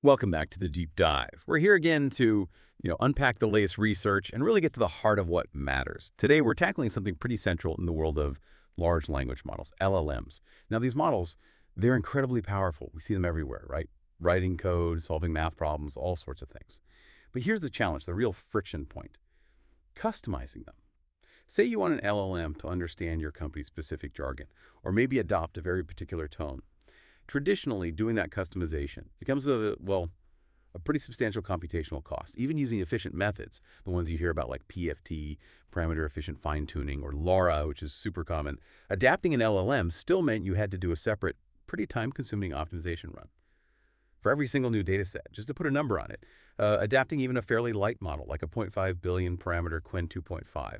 Welcome back to the deep dive. We're here again to, unpack the latest research and really get to the heart of what matters. Today, we're tackling something pretty central in the world of large language models, LLMs. Now, these models, they're incredibly powerful. We see them everywhere, right? Writing code, solving math problems, all sorts of things. But here's the challenge, the real friction point: customizing them. Say you want an LLM to understand your company's specific jargon, or maybe adopt a very particular tone. Traditionally, doing that customization becomes a pretty substantial computational cost. Even using efficient methods, the ones you hear about like PEFT, parameter efficient fine-tuning, or LoRA, which is super common, adapting an LLM still meant you had to do a separate, pretty time-consuming optimization run for every single new data set, just to put a number on it. Adapting even a fairly light model, like a 0.5 billion parameter Qwen 2.5.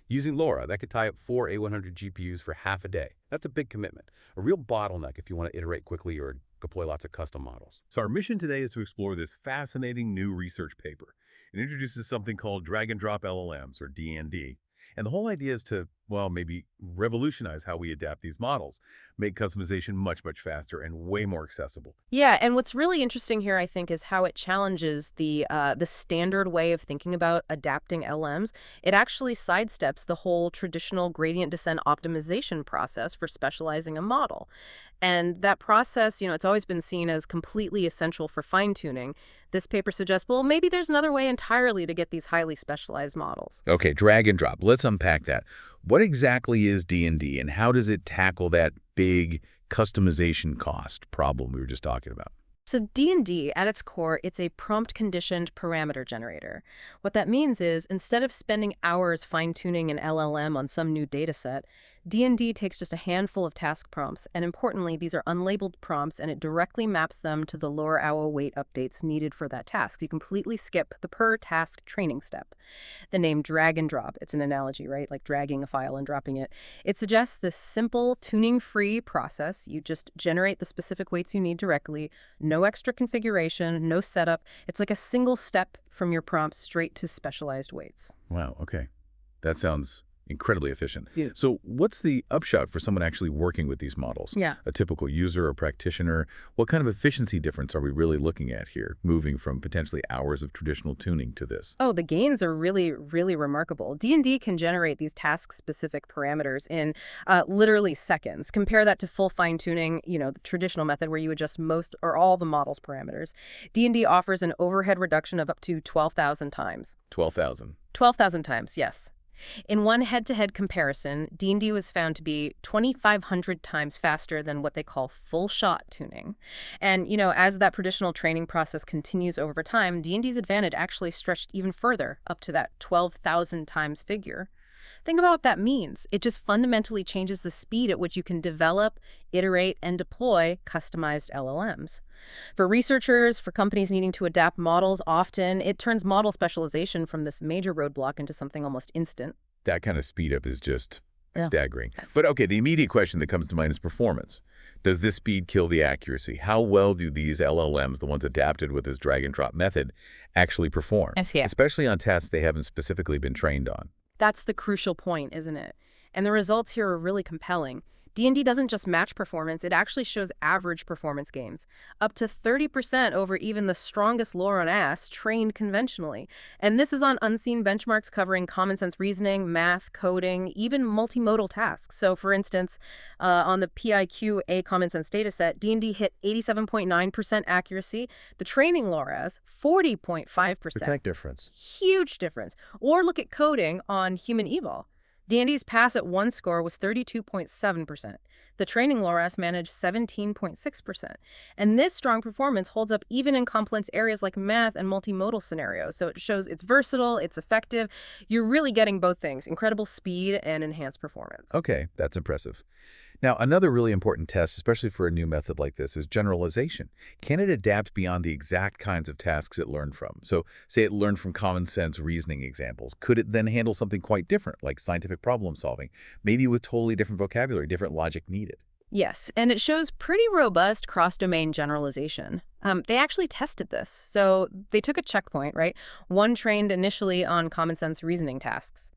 Using LoRA, that could tie up 4 A100 GPUs for half a day. That's a big commitment, a real bottleneck if you want to iterate quickly or deploy lots of custom models. So our mission today is to explore this fascinating new research paper. It introduces something called drag-and-drop LLMs, or D&D. And the whole idea is to, maybe revolutionize how we adapt these models, make customization much, much faster and way more accessible. Yeah, and what's really interesting here, I think, is how it challenges the standard way of thinking about adapting LMs. It actually sidesteps the whole traditional gradient descent optimization process for specializing a model. And that process, it's always been seen as completely essential for fine-tuning. This paper suggests, well, maybe there's another way entirely to get these highly specialized models. Okay, drag and drop. Let's unpack that. What exactly is D&D and how does it tackle that big customization cost problem we were just talking about? So D&D, at its core, it's a prompt-conditioned parameter generator. What that means is, instead of spending hours fine-tuning an LLM on some new dataset, D&D takes just a handful of task prompts, and importantly, these are unlabeled prompts, and it directly maps them to the LoRA hour weight updates needed for that task. You completely skip the per-task training step. The name drag and drop, it's an analogy, right? Like dragging a file and dropping it. It suggests this simple, tuning-free process. You just generate the specific weights you need directly, no extra configuration, no setup. It's like a single step from your prompt straight to specialized weights. Wow, okay. That sounds incredibly efficient. Yeah. So what's the upshot for someone actually working with these models? Yeah. A typical user or practitioner, what kind of efficiency difference are we really looking at here, moving from potentially hours of traditional tuning to this? Oh, the gains are really, really remarkable. D&D can generate these task-specific parameters in literally seconds. Compare that to full fine-tuning, the traditional method where you adjust most or all the model's parameters. D&D offers an overhead reduction of up to 12,000 times. 12,000. 12,000 times, yes. In one head-to-head comparison, D&D was found to be 2,500 times faster than what they call full-shot tuning. And, as that traditional training process continues over time, D&D's advantage actually stretched even further, up to that 12,000 times figure. Think about what that means. It just fundamentally changes the speed at which you can develop, iterate, and deploy customized LLMs. For researchers, for companies needing to adapt models, often it turns model specialization from this major roadblock into something almost instant. That kind of speed up is just Yeah. staggering. But okay, the immediate question that comes to mind is performance. Does this speed kill the accuracy? How well do these LLMs, the ones adapted with this drag and drop method, actually perform? Yes, yeah. Especially on tasks they haven't specifically been trained on. That's the crucial point, isn't it? And the results here are really compelling. D&D doesn't just match performance, it actually shows average performance gains, up to 30% over even the strongest LoRAs trained conventionally. And this is on unseen benchmarks covering common sense reasoning, math, coding, even multimodal tasks. So for instance, on the PIQ-A common sense dataset, D&D hit 87.9% accuracy. The training LoRAs, 40.5%. Dramatic difference. Huge difference. Or look at coding on human eval. D&D's pass at one score was 32.7%. The training LoRAs managed 17.6%. And this strong performance holds up even in complex areas like math and multimodal scenarios. So it shows it's versatile, it's effective. You're really getting both things, incredible speed and enhanced performance. Okay, that's impressive. Now, another really important test, especially for a new method like this, is generalization. Can it adapt beyond the exact kinds of tasks it learned from? So, say it learned from common sense reasoning examples. Could it then handle something quite different, like scientific problem solving, maybe with totally different vocabulary, different logic needed? Yes, and it shows pretty robust cross-domain generalization. They actually tested this. So they took a checkpoint, right? One trained initially on common sense reasoning tasks.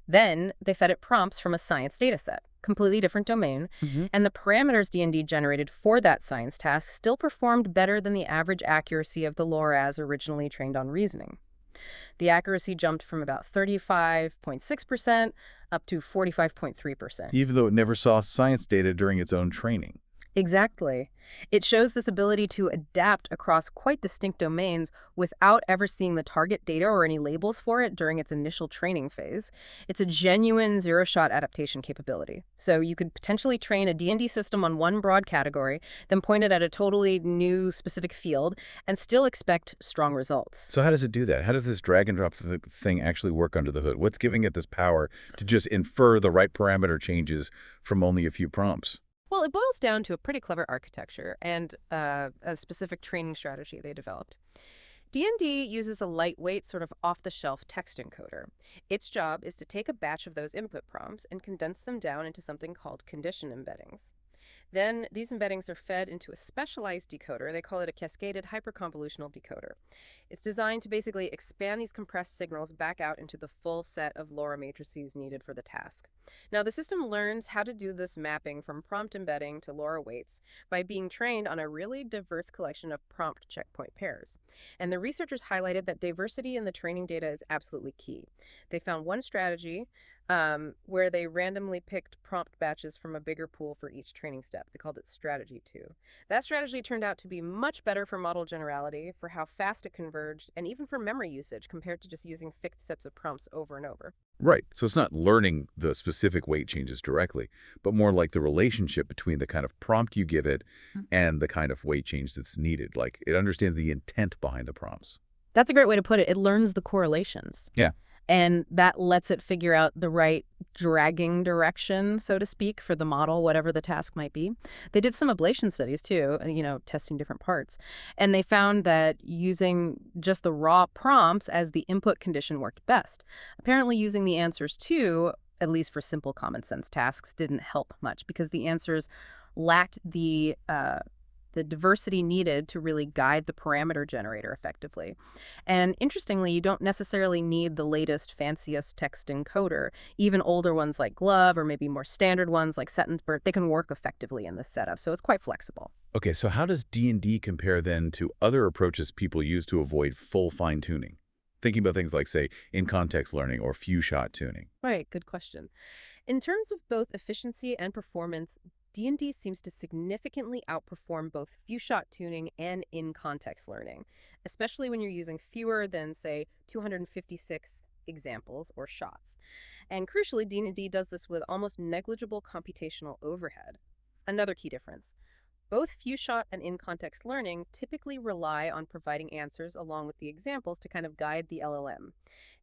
Then they fed it prompts from a science data set. completely different domain, Hmm. and the parameters D&D generated for that science task still performed better than the average accuracy of the LoRAs originally trained on reasoning. The accuracy jumped from about 35.6% up to 45.3%. Even though it never saw science data during its own training. Exactly. It shows this ability to adapt across quite distinct domains without ever seeing the target data or any labels for it during its initial training phase. It's a genuine zero-shot adaptation capability. So you could potentially train a D&D system on one broad category, then point it at a totally new specific field, and still expect strong results. So how does it do that? How does this drag and drop thing actually work under the hood? What's giving it this power to just infer the right parameter changes from only a few prompts? Well, it boils down to a pretty clever architecture and a specific training strategy they developed. D&D uses a lightweight, sort of off-the-shelf text encoder. Its job is to take a batch of those input prompts and condense them down into something called condition embeddings. Then these embeddings are fed into a specialized decoder. They call it a cascaded hyper-convolutional decoder. It's designed to basically expand these compressed signals back out into the full set of LoRA matrices needed for the task. Now, the system learns how to do this mapping from prompt embedding to LoRA weights by being trained on a really diverse collection of prompt checkpoint pairs. And the researchers highlighted that diversity in the training data is absolutely key. They found one strategy where they randomly picked prompt batches from a bigger pool for each training step. They called it Strategy 2. That strategy turned out to be much better for model generality, for how fast it converged, and even for memory usage compared to just using fixed sets of prompts over and over. Right. So it's not learning the specific weight changes directly, but more like the relationship between the kind of prompt you give it and the kind of weight change that's needed. Like it understands the intent behind the prompts. That's a great way to put it. It learns the correlations. Yeah. And that lets it figure out the right dragging direction, so to speak, for the model, whatever the task might be. They did some ablation studies, too, testing different parts. And they found that using just the raw prompts as the input condition worked best. Apparently using the answers, too, at least for simple common sense tasks, didn't help much because the answers lacked the diversity needed to really guide the parameter generator effectively. And interestingly, you don't necessarily need the latest, fanciest text encoder. Even older ones like Glove or maybe more standard ones like Settenberg, they can work effectively in this setup. So it's quite flexible. Okay, so how does D&D compare then to other approaches people use to avoid full fine-tuning? Thinking about things like, say, in-context learning or few-shot tuning. Right, good question. In terms of both efficiency and performance, D&D seems to significantly outperform both few-shot tuning and in-context learning, especially when you're using fewer than, say, 256 examples or shots. And crucially, D&D does this with almost negligible computational overhead. Another key difference. Both few-shot and in-context learning typically rely on providing answers along with the examples to kind of guide the LLM.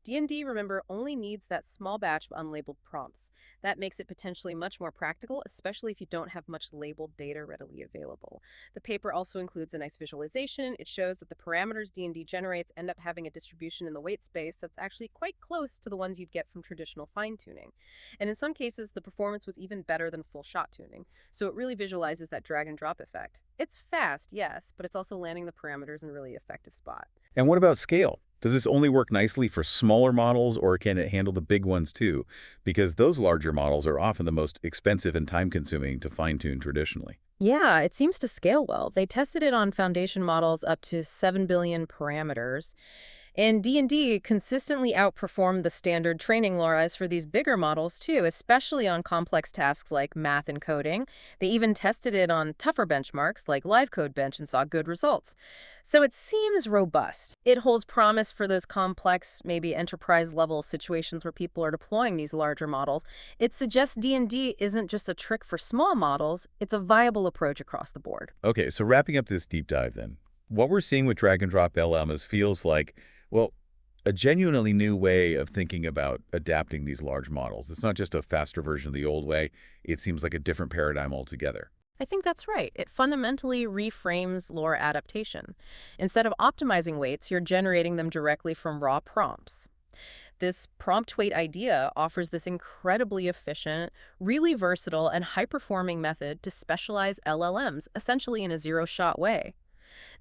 D&D, remember, only needs that small batch of unlabeled prompts. That makes it potentially much more practical, especially if you don't have much labeled data readily available. The paper also includes a nice visualization. It shows that the parameters D&D generates end up having a distribution in the weight space that's actually quite close to the ones you'd get from traditional fine-tuning. And in some cases, the performance was even better than full-shot tuning. So it really visualizes that drag-and-drop effect. It's fast, yes, but it's also landing the parameters in a really effective spot. And what about scale? Does this only work nicely for smaller models, or can it handle the big ones too? Because those larger models are often the most expensive and time-consuming to fine-tune traditionally. Yeah, it seems to scale well. They tested it on foundation models up to 7 billion parameters. And D&D consistently outperformed the standard training LoRAs for these bigger models, too, especially on complex tasks like math and coding. They even tested it on tougher benchmarks like LiveCodeBench and saw good results. So it seems robust. It holds promise for those complex, maybe enterprise-level situations where people are deploying these larger models. It suggests D&D isn't just a trick for small models, it's a viable approach across the board. Okay, so wrapping up this deep dive then, what we're seeing with drag-and-drop LLMs feels like, well, a genuinely new way of thinking about adapting these large models. It's not just a faster version of the old way. It seems like a different paradigm altogether. I think that's right. It fundamentally reframes LoRA adaptation. Instead of optimizing weights, you're generating them directly from raw prompts. This prompt weight idea offers this incredibly efficient, really versatile, and high-performing method to specialize LLMs, essentially in a zero-shot way.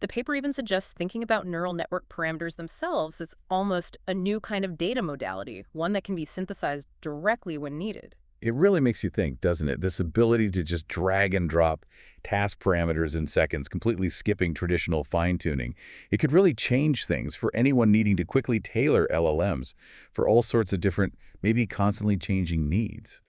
The paper even suggests thinking about neural network parameters themselves as almost a new kind of data modality, one that can be synthesized directly when needed. It really makes you think, doesn't it? This ability to just drag and drop task parameters in seconds, completely skipping traditional fine-tuning. It could really change things for anyone needing to quickly tailor LLMs for all sorts of different, maybe constantly changing needs.